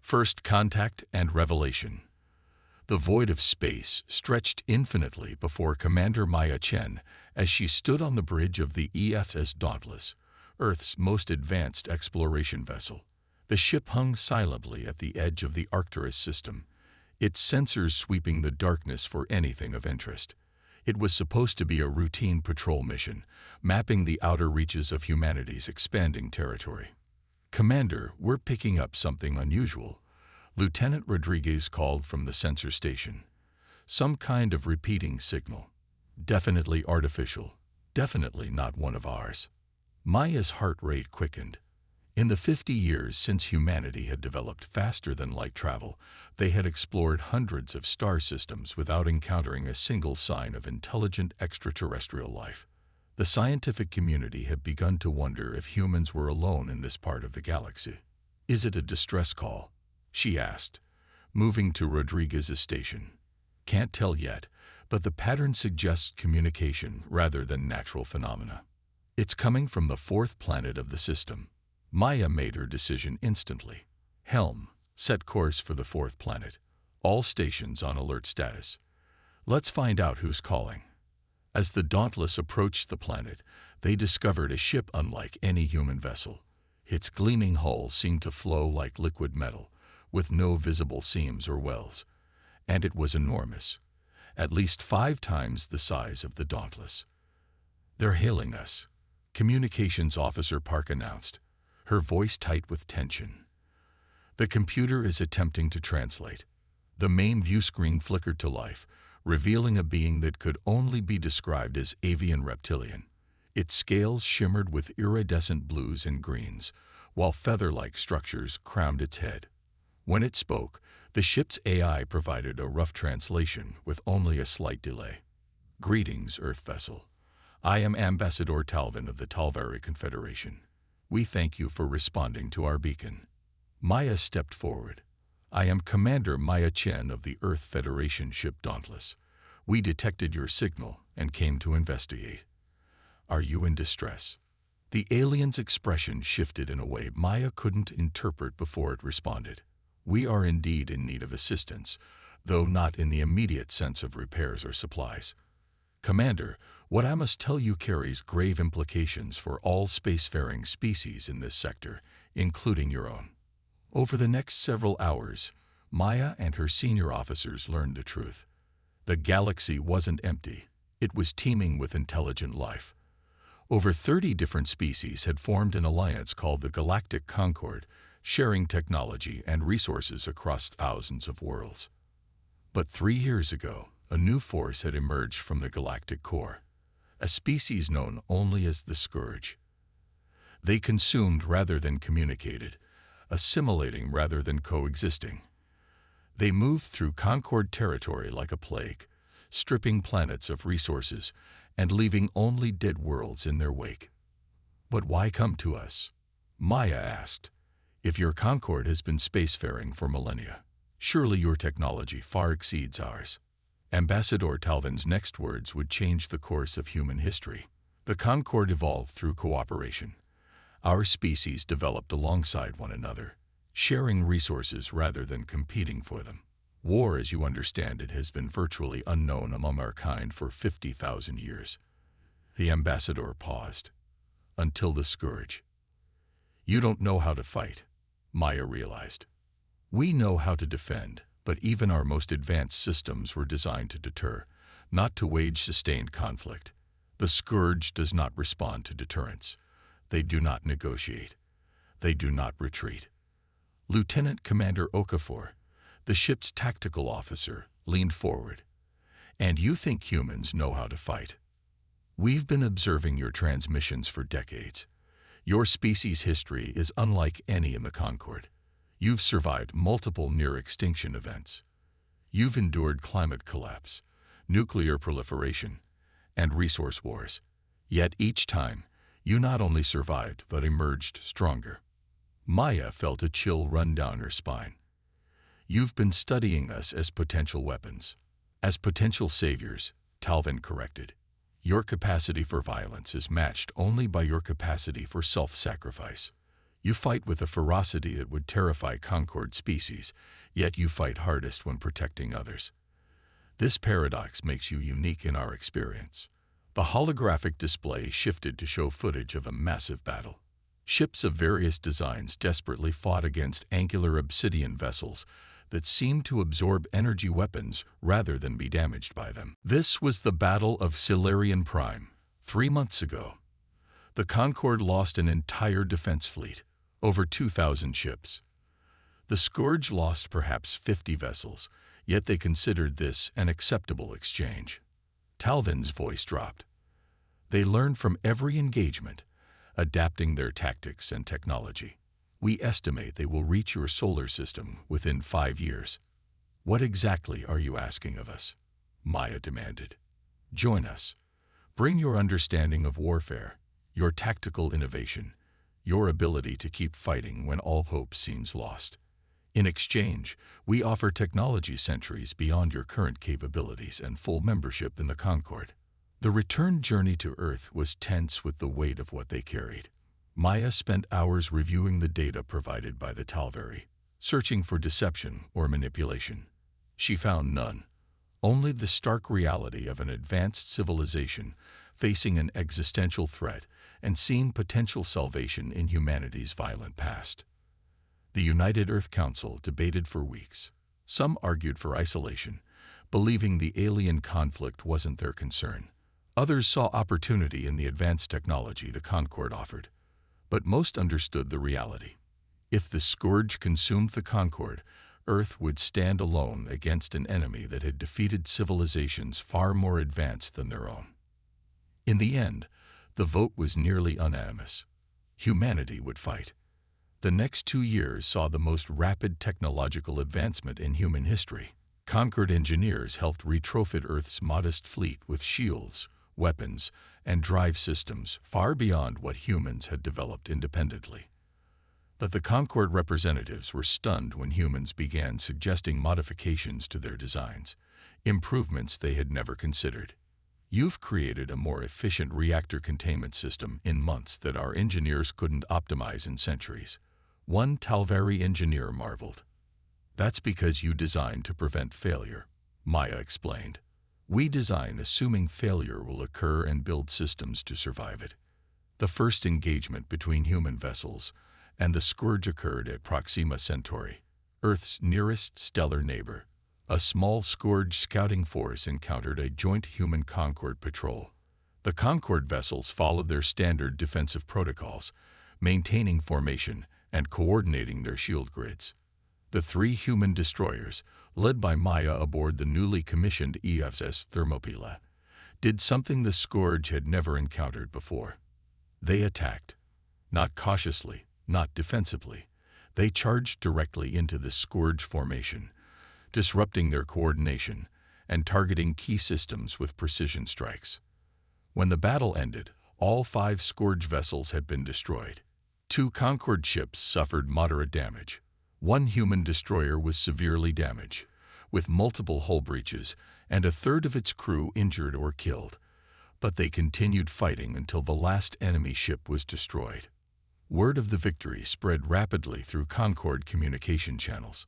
First contact and revelation. The void of space stretched infinitely before Commander Maya Chen as she stood on the bridge of the EFS Dauntless, Earth's most advanced exploration vessel. The ship hung silently at the edge of the Arcturus system, its sensors sweeping the darkness for anything of interest. It was supposed to be a routine patrol mission, mapping the outer reaches of humanity's expanding territory. "Commander, we're picking up something unusual," Lieutenant Rodriguez called from the sensor station. "Some kind of repeating signal. Definitely artificial. Definitely not one of ours." Maya's heart rate quickened. In the 50 years since humanity had developed faster-than-light travel, they had explored hundreds of star systems without encountering a single sign of intelligent extraterrestrial life. The scientific community had begun to wonder if humans were alone in this part of the galaxy. "Is it a distress call?" she asked, moving to Rodriguez's station. "Can't tell yet, but the pattern suggests communication rather than natural phenomena. It's coming from the fourth planet of the system." Maya made her decision instantly. "Helm, set course for the fourth planet. All stations on alert status. Let's find out who's calling." As the Dauntless approached the planet, they discovered a ship unlike any human vessel. Its gleaming hull seemed to flow like liquid metal, with no visible seams or wells. And it was enormous, at least 5 times the size of the Dauntless. "They're hailing us," Communications Officer Park announced, her voice tight with tension. "The computer is attempting to translate." The main view screen flickered to life, revealing a being that could only be described as avian reptilian. Its scales shimmered with iridescent blues and greens, while feather-like structures crowned its head. When it spoke, the ship's AI provided a rough translation with only a slight delay. "Greetings, Earth vessel. I am Ambassador Talvin of the Talvari Confederation. We thank you for responding to our beacon." Maya stepped forward. "I am Commander Maya Chen of the Earth Federation ship Dauntless. We detected your signal and came to investigate. Are you in distress?" The alien's expression shifted in a way Maya couldn't interpret before it responded. "We are indeed in need of assistance, though not in the immediate sense of repairs or supplies. Commander, what I must tell you carries grave implications for all spacefaring species in this sector, including your own." Over the next several hours, Maya and her senior officers learned the truth. The galaxy wasn't empty. It was teeming with intelligent life. Over 30 different species had formed an alliance called the Galactic Concord, sharing technology and resources across thousands of worlds. But 3 years ago, a new force had emerged from the galactic core, a species known only as the Scourge. They consumed rather than communicated, assimilating rather than coexisting. They moved through Concord territory like a plague, stripping planets of resources and leaving only dead worlds in their wake. "But why come to us?" Maya asked. "If your Concord has been spacefaring for millennia, surely your technology far exceeds ours." Ambassador Talvin's next words would change the course of human history. "The Concord evolved through cooperation. Our species developed alongside one another, sharing resources rather than competing for them. War, as you understand it, has been virtually unknown among our kind for 50,000 years." The ambassador paused. "Until the Scourge." "You don't know how to fight," Maya realized. "We know how to defend, but even our most advanced systems were designed to deter, not to wage sustained conflict. The Scourge does not respond to deterrence. They do not negotiate. They do not retreat." Lieutenant Commander Okafor, the ship's tactical officer, leaned forward. "And you think humans know how to fight? We've been observing your transmissions for decades. Your species' history is unlike any in the Concord. You've survived multiple near-extinction events. You've endured climate collapse, nuclear proliferation, and resource wars. Yet each time, you not only survived but emerged stronger." Maya felt a chill run down her spine. "You've been studying us as potential weapons. As potential saviors," Talvin corrected. "Your capacity for violence is matched only by your capacity for self-sacrifice. You fight with a ferocity that would terrify Concord species, yet you fight hardest when protecting others. This paradox makes you unique in our experience. The holographic display shifted to show footage of a massive battle. Ships of various designs desperately fought against angular obsidian vessels that seemed to absorb energy weapons rather than be damaged by them. This was the Battle of Silurian Prime, 3 months ago. The Concorde lost an entire defense fleet, over 2,000 ships. The Scourge lost perhaps 50 vessels, yet they considered this an acceptable exchange. Talvin's voice dropped. They learned from every engagement, adapting their tactics and technology. We estimate they will reach your solar system within 5 years. What exactly are you asking of us? Maya demanded. Join us. Bring your understanding of warfare, your tactical innovation, your ability to keep fighting when all hope seems lost. In exchange, we offer technology centuries beyond your current capabilities and full membership in the Concorde. The return journey to Earth was tense with the weight of what they carried. Maya spent hours reviewing the data provided by the Talvari, searching for deception or manipulation. She found none, only the stark reality of an advanced civilization facing an existential threat and seeing potential salvation in humanity's violent past. The United Earth Council debated for weeks. Some argued for isolation, believing the alien conflict wasn't their concern. Others saw opportunity in the advanced technology the Concorde offered. But most understood the reality. If the Scourge consumed the Concorde, Earth would stand alone against an enemy that had defeated civilizations far more advanced than their own. In the end, the vote was nearly unanimous. Humanity would fight. The next 2 years saw the most rapid technological advancement in human history. Concorde engineers helped retrofit Earth's modest fleet with shields, weapons, and drive systems far beyond what humans had developed independently. But the Concorde representatives were stunned when humans began suggesting modifications to their designs, improvements they had never considered. You've created a more efficient reactor containment system in months that our engineers couldn't optimize in centuries. One Talvari engineer marveled. That's because you designed to prevent failure, Maya explained. We design assuming failure will occur and build systems to survive it. The first engagement between human vessels and the Scourge occurred at Proxima Centauri, Earth's nearest stellar neighbor. A small Scourge scouting force encountered a joint human Concorde patrol. The Concorde vessels followed their standard defensive protocols, maintaining formation and coordinating their shield grids. The 3 human destroyers, led by Maya aboard the newly commissioned HFY Thermopylae, did something the Scourge had never encountered before. They attacked. Not cautiously, not defensively. They charged directly into the Scourge formation, disrupting their coordination and targeting key systems with precision strikes. When the battle ended, all 5 Scourge vessels had been destroyed. 2 Concorde ships suffered moderate damage. 1 human destroyer was severely damaged, with multiple hull breaches, and a third of its crew injured or killed. But they continued fighting until the last enemy ship was destroyed. Word of the victory spread rapidly through Concorde communication channels.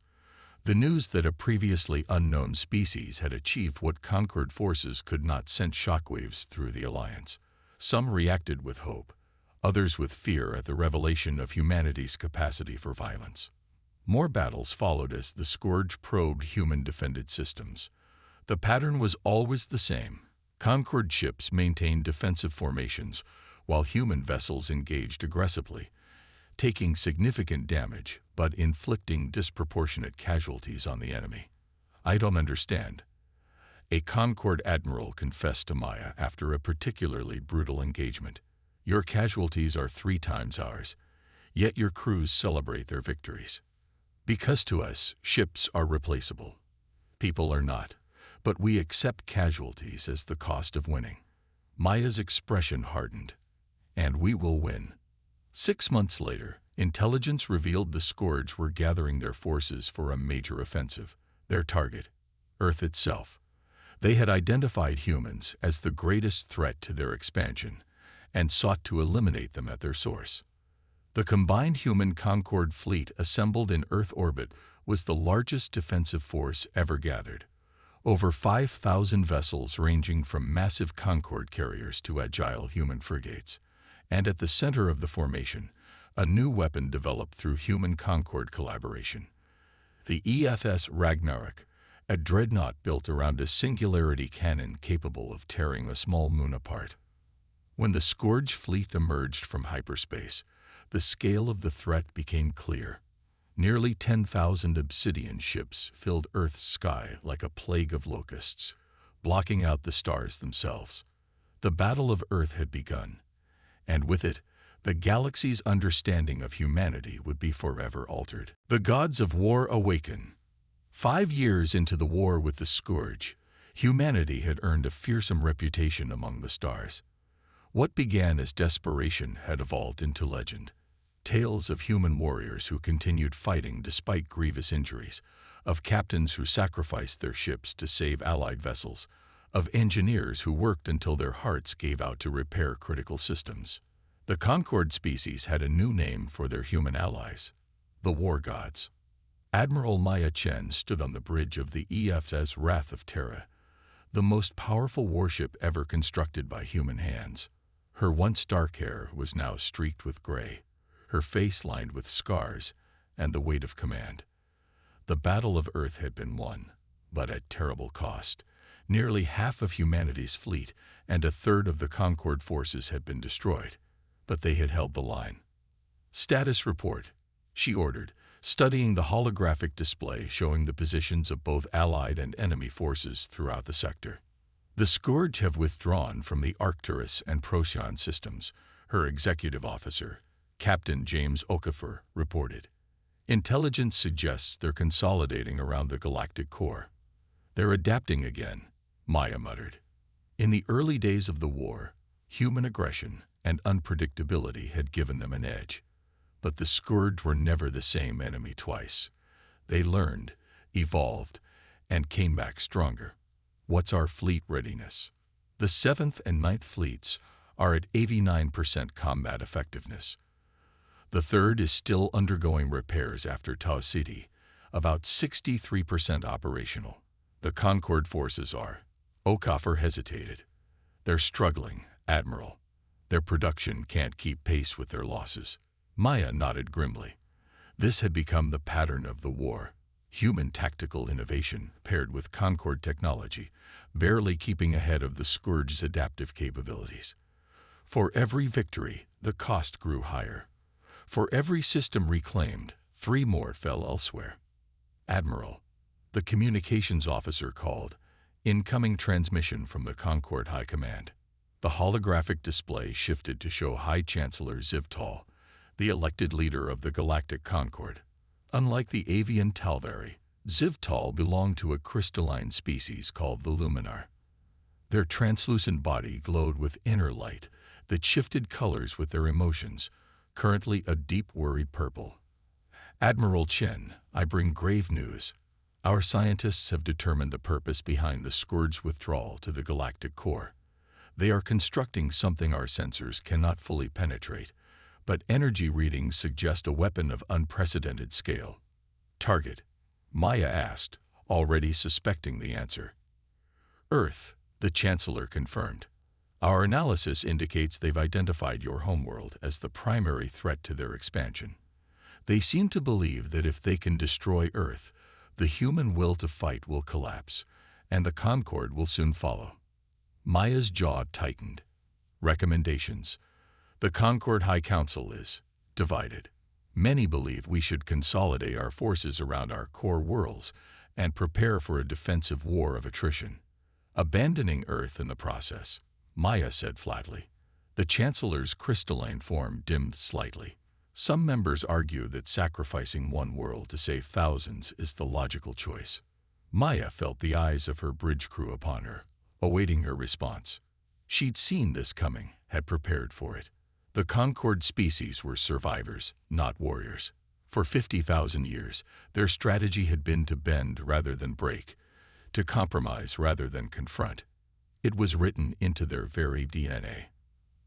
The news that a previously unknown species had achieved what Concorde forces could not sent shockwaves through the alliance. Some reacted with hope, others with fear at the revelation of humanity's capacity for violence. More battles followed as the Scourge probed human defended systems. The pattern was always the same. Concorde ships maintained defensive formations, while human vessels engaged aggressively, taking significant damage but inflicting disproportionate casualties on the enemy. I don't understand. A Concorde admiral confessed to Maya after a particularly brutal engagement. Your casualties are 3 times ours, yet your crews celebrate their victories. Because to us, ships are replaceable. People are not, but we accept casualties as the cost of winning. Maya's expression hardened. And we will win. 6 months later, intelligence revealed the Scourge were gathering their forces for a major offensive. Their target, Earth itself. They had identified humans as the greatest threat to their expansion and sought to eliminate them at their source. The combined human Concorde fleet assembled in Earth orbit was the largest defensive force ever gathered. Over 5,000 vessels ranging from massive Concorde carriers to agile human frigates. And at the center of the formation, a new weapon developed through human-Concorde collaboration. The EFS Ragnarok, a dreadnought built around a singularity cannon capable of tearing a small moon apart. When the Scourge fleet emerged from hyperspace, the scale of the threat became clear. Nearly 10,000 obsidian ships filled Earth's sky like a plague of locusts, blocking out the stars themselves. The Battle of Earth had begun, and with it, the galaxy's understanding of humanity would be forever altered. The gods of war awaken. 5 years into the war with the Scourge, humanity had earned a fearsome reputation among the stars. What began as desperation had evolved into legend. Tales of human warriors who continued fighting despite grievous injuries, of captains who sacrificed their ships to save Allied vessels, of engineers who worked until their hearts gave out to repair critical systems. The Concorde species had a new name for their human allies, the War Gods. Admiral Maya Chen stood on the bridge of the EFS Wrath of Terra, the most powerful warship ever constructed by human hands. Her once dark hair was now streaked with gray, her face lined with scars and the weight of command. The Battle of Earth had been won, but at terrible cost. Nearly half of humanity's fleet and a third of the Concorde forces had been destroyed, but they had held the line. "Status report," she ordered, studying the holographic display showing the positions of both Allied and enemy forces throughout the sector. "The Scourge have withdrawn from the Arcturus and Procyon systems," her executive officer, Captain James Okafor, reported. "Intelligence suggests they're consolidating around the galactic core." "They're adapting again," Maya muttered. In the early days of the war, human aggression and unpredictability had given them an edge. But the Scourge were never the same enemy twice. They learned, evolved, and came back stronger. What's our fleet readiness? The 7th and 9th fleets are at 89% combat effectiveness. The 3rd is still undergoing repairs after Tau City, about 63% operational. The Concorde forces are. Okafor hesitated. "They're struggling, Admiral. Their production can't keep pace with their losses." Maya nodded grimly. This had become the pattern of the war. Human tactical innovation paired with Concorde technology, barely keeping ahead of the Scourge's adaptive capabilities. For every victory, the cost grew higher. For every system reclaimed, 3 more fell elsewhere. "Admiral," the communications officer called, "incoming transmission from the Concorde High Command." The holographic display shifted to show High Chancellor Zivtal, the elected leader of the Galactic Concorde. Unlike the avian Talvari, Zivtal belonged to a crystalline species called the Luminar. Their translucent body glowed with inner light that shifted colors with their emotions, currently a deep worried purple. "Admiral Chen, I bring grave news. Our scientists have determined the purpose behind the Scourge withdrawal to the galactic core. They are constructing something our sensors cannot fully penetrate, but energy readings suggest a weapon of unprecedented scale." "Target?" Maya asked, already suspecting the answer. "Earth," the Chancellor confirmed. "Our analysis indicates they've identified your homeworld as the primary threat to their expansion. They seem to believe that if they can destroy Earth, the human will to fight will collapse, and the Concorde will soon follow." Maya's jaw tightened. "Recommendations. The Concorde High Council is divided. Many believe we should consolidate our forces around our core worlds and prepare for a defensive war of attrition, abandoning Earth in the process," Maya said flatly. The Chancellor's crystalline form dimmed slightly. "Some members argue that sacrificing one world to save thousands is the logical choice." Maya felt the eyes of her bridge crew upon her, awaiting her response. She'd seen this coming, had prepared for it. The Concorde species were survivors, not warriors. For 50,000 years, their strategy had been to bend rather than break, to compromise rather than confront. It was written into their very DNA.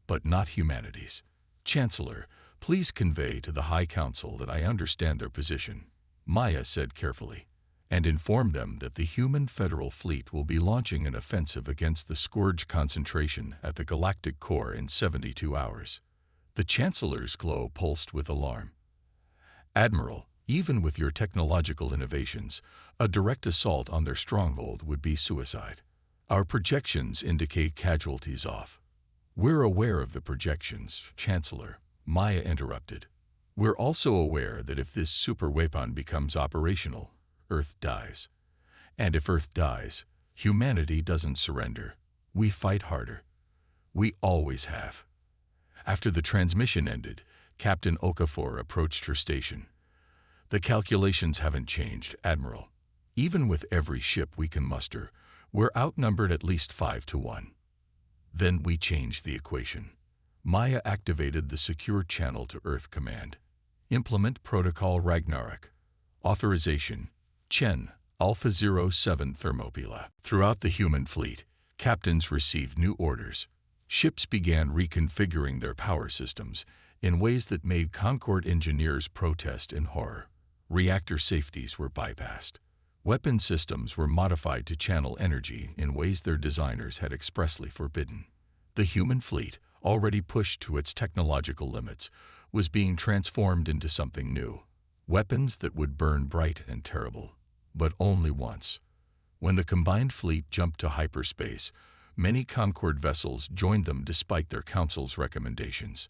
But not humanity's. "Chancellor, Please convey to the High Council that I understand their position, Maya said carefully, and inform them that the human Federal Fleet will be launching an offensive against the Scourge concentration at the Galactic core in 72 hours. The Chancellor's glow pulsed with alarm. Admiral, even with your technological innovations, a direct assault on their stronghold would be suicide. Our projections indicate casualties off. We're aware of the projections, Chancellor, Maya interrupted. We're also aware that if this superweapon becomes operational, Earth dies. And if Earth dies, humanity doesn't surrender. We fight harder. We always have. After the transmission ended, Captain Okafor approached her station. The calculations haven't changed, Admiral. Even with every ship we can muster, we're outnumbered at least 5 to 1. Then we changed the equation. Maya activated the secure channel to Earth Command. Implement Protocol Ragnarok. Authorization, Chen, Alpha 07 Thermopylae. Throughout the human fleet, captains received new orders. Ships began reconfiguring their power systems in ways that made Concord engineers protest in horror. Reactor safeties were bypassed. Weapon systems were modified to channel energy in ways their designers had expressly forbidden. The human fleet, already pushed to its technological limits, was being transformed into something new. Weapons that would burn bright and terrible, but only once. When the combined fleet jumped to hyperspace, many Concord vessels joined them despite their council's recommendations.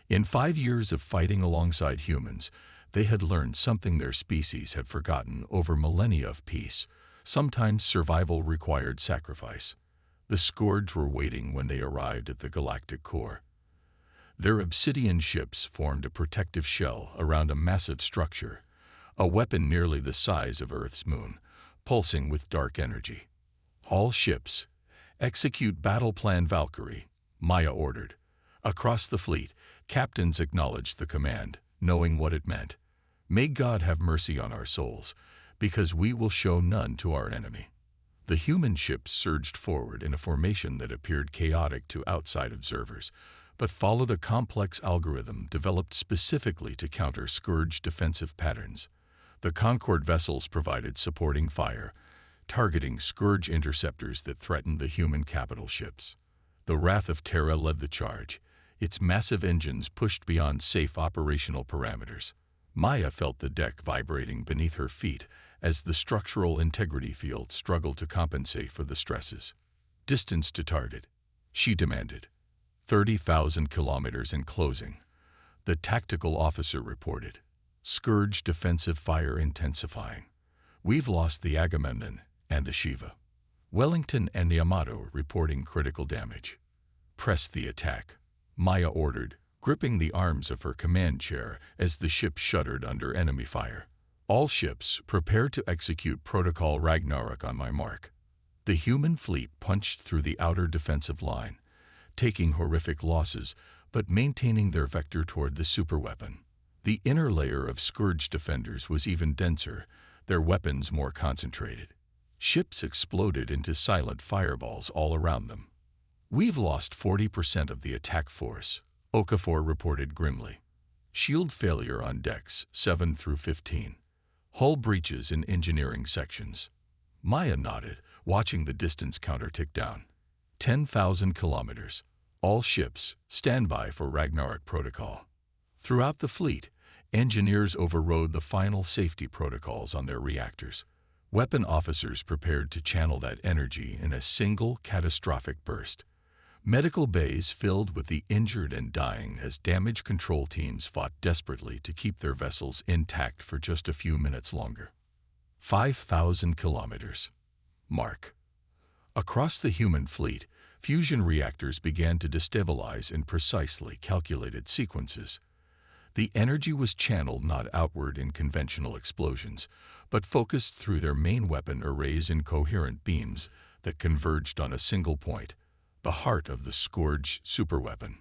In 5 years of fighting alongside humans, they had learned something their species had forgotten over millennia of peace. Sometimes survival required sacrifice. The Scourge were waiting when they arrived at the Galactic core. Their obsidian ships formed a protective shell around a massive structure, a weapon nearly the size of Earth's moon, pulsing with dark energy. All ships, execute Battle Plan Valkyrie, Maya ordered. Across the fleet, captains acknowledged the command, knowing what it meant. May God have mercy on our souls, because we will show none to our enemy. The human ships surged forward in a formation that appeared chaotic to outside observers, but followed a complex algorithm developed specifically to counter Scourge defensive patterns. The Concord vessels provided supporting fire, targeting Scourge interceptors that threatened the human capital ships. The Wrath of Terra led the charge, its massive engines pushed beyond safe operational parameters. Maya felt the deck vibrating beneath her feet as the structural integrity field struggled to compensate for the stresses. Distance to target, she demanded. 30,000 kilometers in closing, the tactical officer reported. Scourge defensive fire intensifying. We've lost the Agamemnon and the Shiva. Wellington and Yamato reporting critical damage. Press the attack, Maya ordered, gripping the arms of her command chair as the ship shuddered under enemy fire. All ships, prepare to execute Protocol Ragnarok on my mark. The human fleet punched through the outer defensive line, taking horrific losses, but maintaining their vector toward the superweapon. The inner layer of Scourge defenders was even denser, their weapons more concentrated. Ships exploded into silent fireballs all around them. We've lost 40% of the attack force, Okafor reported grimly. Shield failure on decks 7 through 15. Hull breaches in engineering sections. Maya nodded, watching the distance counter tick down. 10,000 kilometers. All ships, stand by for Ragnarok protocol. Throughout the fleet, engineers overrode the final safety protocols on their reactors. Weapon officers prepared to channel that energy in a single catastrophic burst. Medical bays filled with the injured and dying as damage control teams fought desperately to keep their vessels intact for just a few minutes longer. 5,000 kilometers. Mark. Across the human fleet, fusion reactors began to destabilize in precisely calculated sequences. The energy was channeled not outward in conventional explosions, but focused through their main weapon arrays in coherent beams that converged on a single point, the heart of the Scourge superweapon.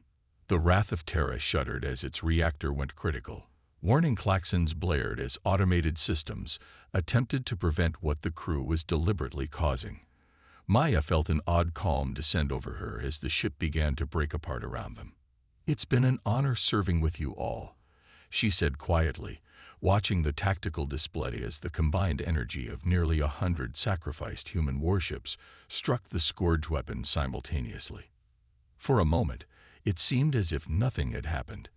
The Wrath of Terra shuddered as its reactor went critical. Warning klaxons blared as automated systems attempted to prevent what the crew was deliberately causing. Maya felt an odd calm descend over her as the ship began to break apart around them. "It's been an honor serving with you all," she said quietly, watching the tactical display as the combined energy of nearly 100 sacrificed human warships struck the scourge weapon simultaneously. For a moment, it seemed as if nothing had happened.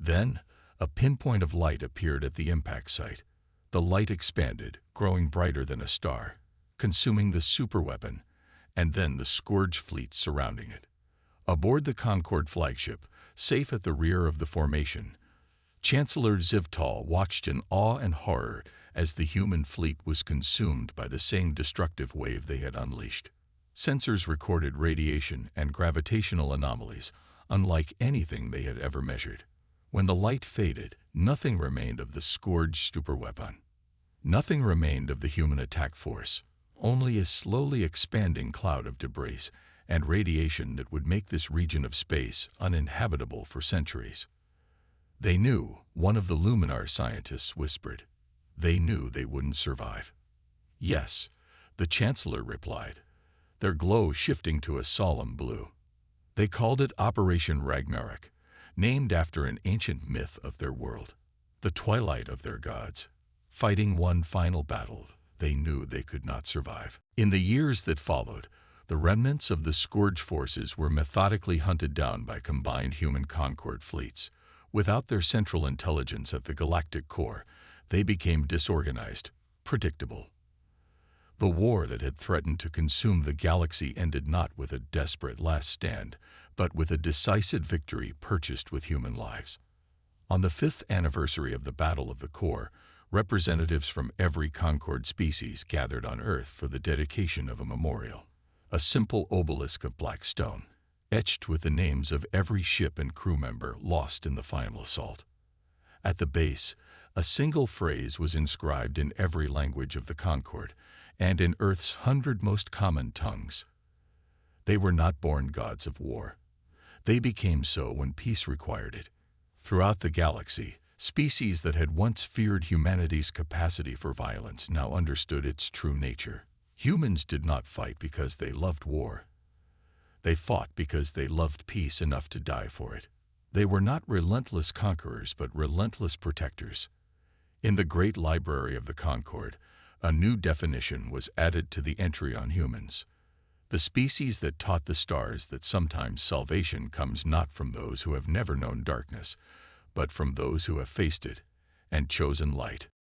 Then, a pinpoint of light appeared at the impact site. The light expanded, growing brighter than a star, consuming the superweapon, and then the scourge fleet surrounding it. Aboard the Concorde flagship, safe at the rear of the formation, Chancellor Zivtal watched in awe and horror as the human fleet was consumed by the same destructive wave they had unleashed. Sensors recorded radiation and gravitational anomalies unlike anything they had ever measured. When the light faded, nothing remained of the scourge superweapon. Nothing remained of the human attack force, only a slowly expanding cloud of debris and radiation that would make this region of space uninhabitable for centuries. They knew, one of the Luminar scientists whispered. They knew they wouldn't survive. "Yes," the Chancellor replied, their glow shifting to a solemn blue. They called it Operation Ragnarok, named after an ancient myth of their world, the twilight of their gods. Fighting one final battle, they knew they could not survive. In the years that followed, the remnants of the Scourge forces were methodically hunted down by combined human Concorde fleets. Without their central intelligence at the Galactic core, they became disorganized, predictable. The war that had threatened to consume the galaxy ended not with a desperate last stand, but with a decisive victory purchased with human lives. On the 5th anniversary of the Battle of the Core, representatives from every Concorde species gathered on Earth for the dedication of a memorial, a simple obelisk of black stone, etched with the names of every ship and crew member lost in the final assault. At the base, a single phrase was inscribed in every language of the Concorde and in Earth's 100 most common tongues. They were not born gods of war. They became so when peace required it. Throughout the galaxy, species that had once feared humanity's capacity for violence now understood its true nature. Humans did not fight because they loved war. They fought because they loved peace enough to die for it. They were not relentless conquerors, but relentless protectors. In the great library of the Concorde, a new definition was added to the entry on humans. The species that taught the stars that sometimes salvation comes not from those who have never known darkness, but from those who have faced it and chosen light.